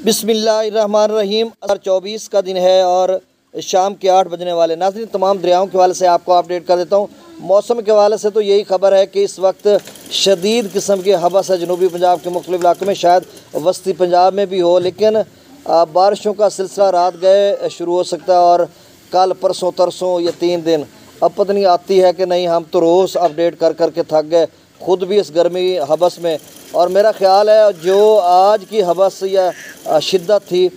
बिस्मिल्लाहिर्रहमानिर्रहीम। 24 का दिन है और शाम के 8 बजने वाले। नाज़रीन, तमाम दरियाओं के हवाले से आपको अपडेट कर देता हूँ। मौसम के हवाले से तो यही खबर है कि इस वक्त शदीद किस्म की हवस है जनूबी पंजाब के मुख्तलिफ इलाकों में, शायद वस्ती पंजाब में भी हो, लेकिन बारिशों का सिलसिला रात गए शुरू हो सकता है और कल परसों तरसों ये 3 दिन अब पता नहीं आती है कि नहीं। हम तो रोज़ अपडेट कर कर के थक गए, ख़ुद भी इस गर्मी हवस में। और मेरा ख़्याल है जो आज की हवस या शिद्दत थी,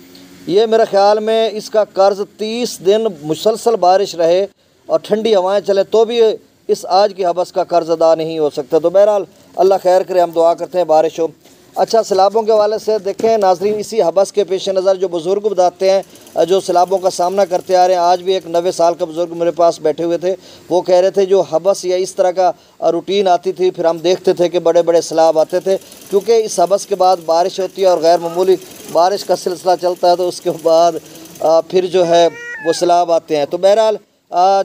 ये मेरे ख़्याल में इसका कर्ज़ 30 दिन मुसलसल बारिश रहे और ठंडी हवाएं चले तो भी इस आज की हवस का कर्ज़ अदा नहीं हो सकता। तो बहरहाल अल्लाह खैर करे, हम दुआ करते हैं बारिश हो। अच्छा, सैलाबों के हवाले से देखें नाज़रीन, इसी हवस के पेश नज़र जो बुज़ुर्ग बताते हैं जो सैलाबों का सामना करते आ रहे हैं। आज भी एक 90 साल का बुज़ुर्ग मेरे पास बैठे हुए थे, वो कह रहे थे जो हवस या इस तरह का रूटीन आती थी, फिर हम देखते थे कि बड़े बड़े सैलाब आते थे, क्योंकि इस हवस के बाद बारिश होती है और गैर मामूली बारिश का सिलसिला चलता है, तो उसके बाद फिर जो है वो सैलाब आते हैं। तो बहरहाल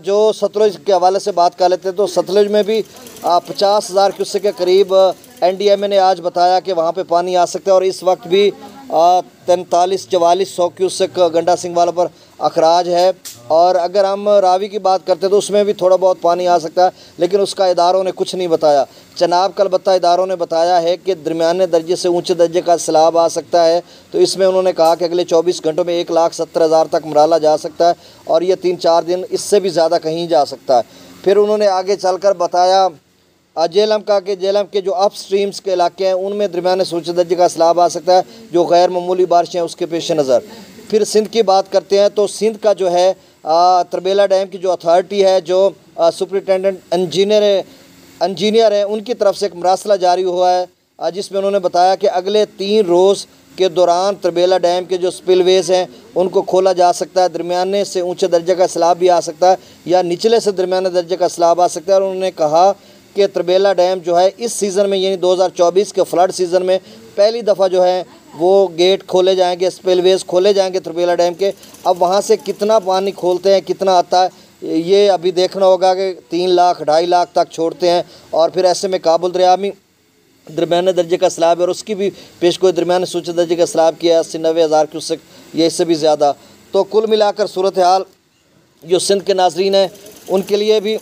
जो सतलुज के हवाले से बात कर लेते हैं, तो सतलुज में भी 50,000 क्यूसेक के करीब NDMA ने आज बताया कि वहाँ पे पानी आ सकता है। और इस वक्त भी 43-4400 क्यूसेक गंडा सिंह वाला पर अखराज है। और अगर हम रावी की बात करते हैं तो उसमें भी थोड़ा बहुत पानी आ सकता है, लेकिन उसका इदारों ने कुछ नहीं बताया। चनाब का अलबत्ता इदारों ने बताया है कि दरमियाने दर्जे से ऊंचे दर्जे का सैलाब आ सकता है। तो इसमें उन्होंने कहा कि अगले 24 घंटों में 1,70,000 तक मराला जा सकता है और ये 3-4 दिन इससे भी ज़्यादा कहीं जा सकता है। फिर उन्होंने आगे चलकर बताया जेलम का कि जेलम के जो अप स्ट्रीम्स के इलाके हैं उनमें दरमियाने से ऊंचे दर्जे का सैलाब आ सकता है, जो गैर मामूली बारिशें उसके पेश नज़र। फिर सिंध की बात करते हैं तो सिंध का जो है तरबेला डैम की जो अथॉरिटी है, जो सुपरिटेंडेंट इंजीनियर है, उनकी तरफ से एक मरासला जारी हुआ है, जिसमें उन्होंने बताया कि अगले 3 रोज़ के दौरान तरबेला डैम के जो स्पिलवेज हैं उनको खोला जा सकता है। दरमियाने से ऊंचे दर्जे का सैलाब भी आ सकता है या निचले से दरमियाने दर्जे का सैलाब आ सकता है। और उन्होंने कहा कि तरबेला डैम जो है इस सीज़न में, यानी 2024 के फ्लड सीज़न में पहली दफ़ा जो है वो गेट खोले जाएंगे, स्पिलवेज खोले जाएंगे तरबेला डैम के। अब वहाँ से कितना पानी खोलते हैं, कितना आता है, ये अभी देखना होगा कि 3 लाख 2.5 लाख तक छोड़ते हैं। और फिर ऐसे में काबुल दरिया में दरमियाने दर्जे का सैलाब है और उसकी भी पेशगोई दरमियाने से ऊंचे दर्जे का सैलाब किया 80-90 हज़ार क्यूसेक, ये इससे भी ज़्यादा। तो कुल मिलाकर सूरत हाल जो सिंध के नाजरीन हैं उनके लिए भी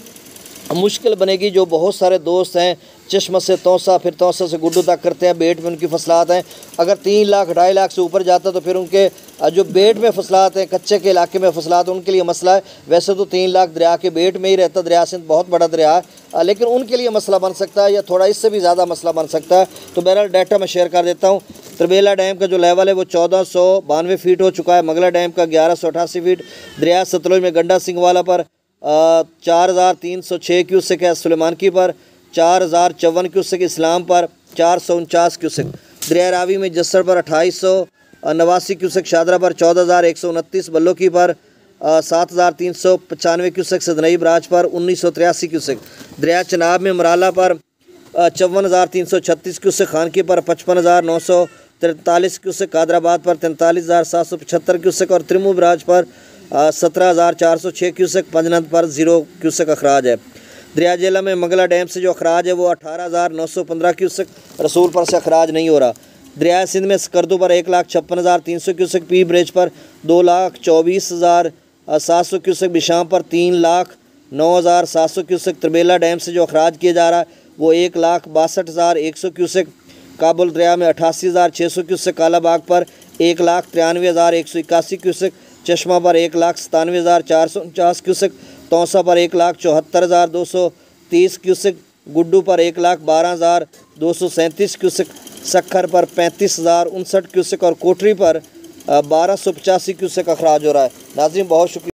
मुश्किल बनेगी। जो बहुत सारे दोस्त हैं चश्मा से तौसा, फिर तौसा से गुड्डू तक करते हैं, बेट में उनकी फसलात हैं, अगर 3 लाख 2.5 लाख से ऊपर जाता तो फिर उनके जो बेट में फसलात हैं, कच्चे के इलाके में फसलात, उनके लिए मसला है। वैसे तो 3 लाख दरिया के बेट में ही रहता, दरिया सिंध बहुत बड़ा दरिया है, लेकिन उनके लिए मसला बन सकता है या थोड़ा इससे भी ज़्यादा मसला बन सकता है। तो बहरहाल डाटा मैं शेयर कर देता हूँ। तरबेला डैम का जो लेवल है वो 1492 फीट हो चुका है, मंगला डैम का 1188 फीट, दरिया सतलुज में गंडा सिंह वाला पर 4306 क्यूसेक है, सुलेमानकी पर 4054 क्यूसेक, इस्लाम पर 449 क्यूसेक, दरिया रावी में जस्सर पर 2889 क्यूसेक, शादरा पर 14129, बल्लोकी पर 7395 क्यूसेक, सदनई बराज पर 1983 क्यूसेक, दरिया चनाब में मराला पर 54,336 क्यूसेक, खानकी पर 55,943 क्यूसेक, कादराबाद पर 43,775 क्यूसेक और त्रिमू बराज पर 17,406 क्यूसेक, पंजनंद पर 0 क्यूसेक अखराज है। दरिया जेला में मंगला डैम से जो अखराज है वो 18,915 क्यूसेक, रसूल पर से अखराज नहीं हो रहा। दरिया सिंध में स्कर्दू पर 1,56,300 क्यूसेक, पी ब्रिज पर 2,24,700 क्यूसेक, बिशाम पर 3,09,700 क्यूसेक। तरबेला डैम से जो अखराज किया जा रहा है वो 1,62,100 क्यूसेक, काबुल दरिया में 88,600 क्यूसेक, कालाबाग पर 1,93,181 क्यूसेक, चश्मा पर 1,97,449 क्यूसेक, तौसा पर 1,74,230 क्यूसेक, गुड्डू पर 1,12,237 क्यूसेक, सक्खर पर 35,059 क्यूसेक और कोठरी पर 1,285 क्यूसेक अखराज हो रहा है। नाज़रीन, बहुत शुक्रिया।